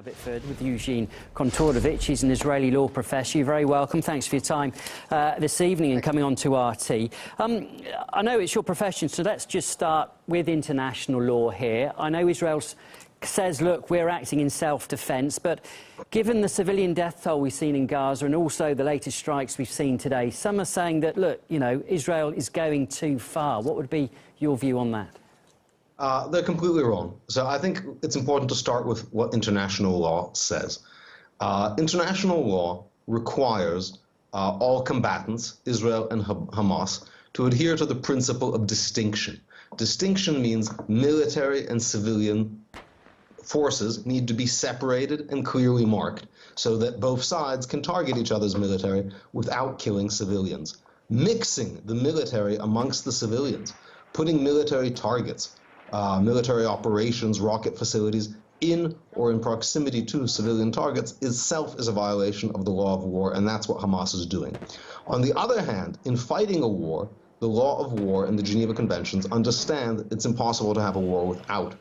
With Eugene Kontorovich. He's an Israeli law professor. You're very welcome. Thanks for your time this evening and coming on to RT. I know it's your profession, so let's just start with international law here. I know Israel says, look, we're acting in self-defence, but given the civilian death toll we've seen in Gaza and also the latest strikes we've seen today, some are saying that, look, you know, Israel is going too far. What would be your view on that? They're completely wrong. So I think it's important to start with what international law says. International law requires all combatants, Israel and Hamas, to adhere to the principle of distinction. Distinction means military and civilian forces need to be separated and clearly marked so that both sides can target each other's military without killing civilians. Mixing the military amongst the civilians, putting military targets, military operations, rocket facilities in or in proximity to civilian targets itself is a violation of the law of war, and that's what Hamas is doing. On the other hand, in fighting a war, the law of war and the Geneva Conventions understand it's impossible to have a war without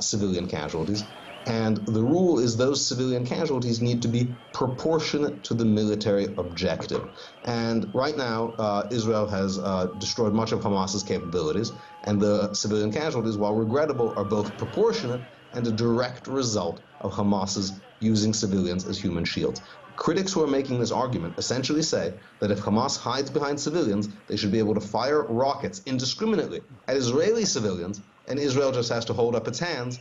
civilian casualties. And the rule is those civilian casualties need to be proportionate to the military objective. And right now, Israel has destroyed much of Hamas's capabilities, and the civilian casualties, while regrettable, are both proportionate and a direct result of Hamas's using civilians as human shields. Critics who are making this argument essentially say that if Hamas hides behind civilians, they should be able to fire rockets indiscriminately at Israeli civilians, and Israel just has to hold up its hands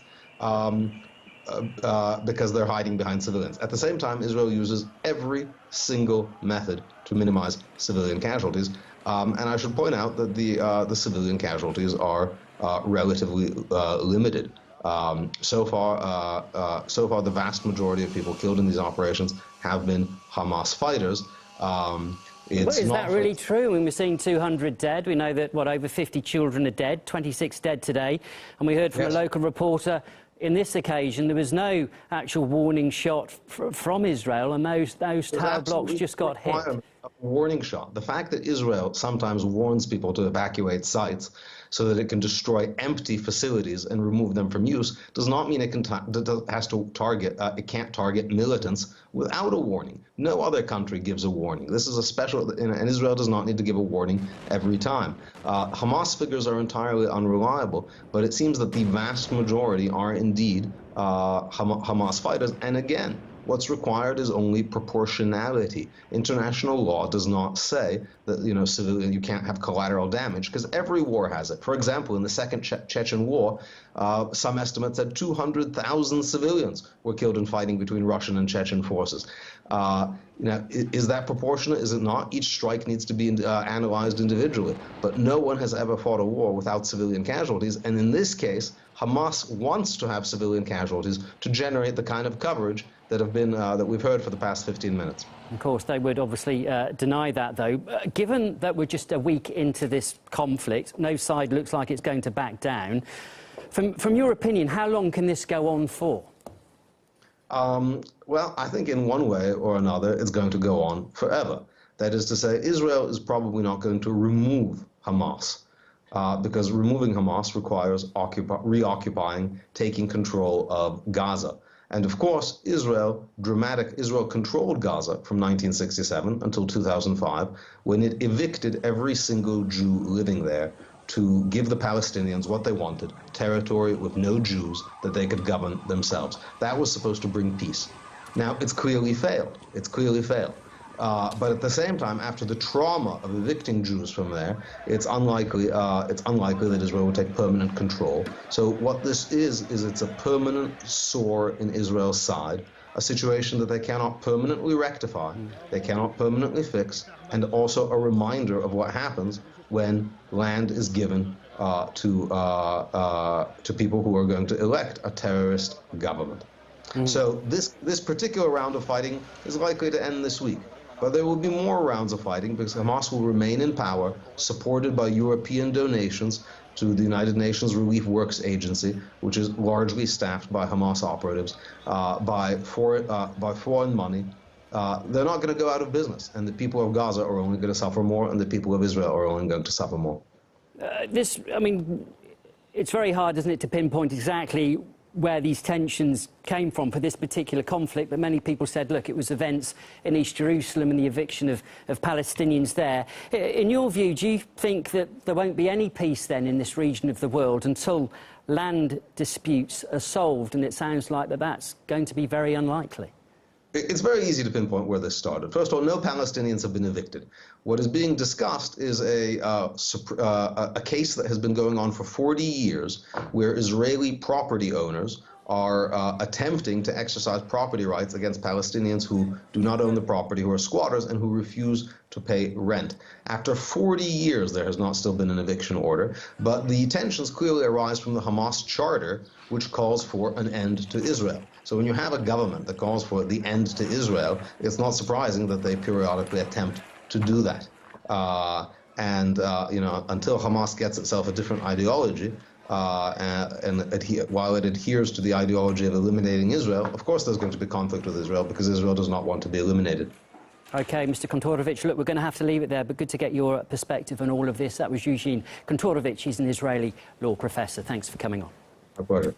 because they're hiding behind civilians. At the same time, Israel uses every single method to minimize civilian casualties. And I should point out that the civilian casualties are relatively limited. So far, the vast majority of people killed in these operations have been Hamas fighters. Is that really true? I mean, we're seeing 200 dead. We know that, over 50 children are dead, 26 dead today. And we heard from a local reporter, in this occasion, there was no actual warning shot from Israel, and those tower blocks just got hit. A warning shot. The fact that Israel sometimes warns people to evacuate sites so that it can destroy empty facilities and remove them from use does not mean it can't target militants without a warning. No other country gives a warning. This is a special, and Israel does not need to give a warning every time. Hamas figures are entirely unreliable, but it seems that the vast majority are indeed Hamas fighters. And again, what's required is only proportionality. International law does not say that, civilian, you can't have collateral damage, because every war has it. For example, in the Second Chechen War, some estimates said 200,000 civilians were killed in fighting between Russian and Chechen forces. Is that proportionate? Is it not? Each strike needs to be analyzed individually. But no one has ever fought a war without civilian casualties. And in this case, Hamas wants to have civilian casualties to generate the kind of coverage that we've heard for the past 15 minutes. Of course, they would obviously deny that, though. Given that we're just a week into this conflict, no side looks like it's going to back down. From your opinion, how long can this go on for? Well, I think in one way or another, it's going to go on forever. That is to say, Israel is probably not going to remove Hamas, because removing Hamas requires reoccupying, taking control of Gaza. And of course, Israel controlled Gaza from 1967 until 2005, when it evicted every single Jew living there to give the Palestinians what they wanted, territory with no Jews that they could govern themselves. That was supposed to bring peace. Now, it's clearly failed. It's clearly failed. But at the same time, after the trauma of evicting Jews from there, it's unlikely that Israel will take permanent control. So what this is it's a permanent sore in Israel's side, a situation that they cannot permanently rectify, they cannot permanently fix, and also a reminder of what happens when land is given to people who are going to elect a terrorist government. So this particular round of fighting is likely to end this week. But there will be more rounds of fighting because Hamas will remain in power, supported by European donations to the United Nations Relief Works Agency, which is largely staffed by Hamas operatives, by foreign money. They're not going to go out of business, and the people of Gaza are only going to suffer more, and the people of Israel are only going to suffer more. It's very hard, isn't it, to pinpoint exactly where these tensions came from for this particular conflict, but many people said, look, it was events in East Jerusalem and the eviction of Palestinians there. In your view, do you think that there won't be any peace then in this region of the world until land disputes are solved? And it sounds like that's going to be very unlikely. It's very easy to pinpoint where this started. First of all, no Palestinians have been evicted. What is being discussed is a case that has been going on for 40 years, where Israeli property owners are attempting to exercise property rights against Palestinians who do not own the property, who are squatters, and who refuse to pay rent. After 40 years, there has not still been an eviction order, but the tensions clearly arise from the Hamas charter, which calls for an end to Israel. So when you have a government that calls for the end to Israel, it's not surprising that they periodically attempt to do that. You know, until Hamas gets itself a different ideology, while it adheres to the ideology of eliminating Israel, of course there's going to be conflict with Israel, because Israel does not want to be eliminated. OK, Mr. Kontorovich, look, we're going to have to leave it there, but good to get your perspective on all of this. That was Eugene Kontorovich. He's an Israeli law professor. Thanks for coming on. My pleasure.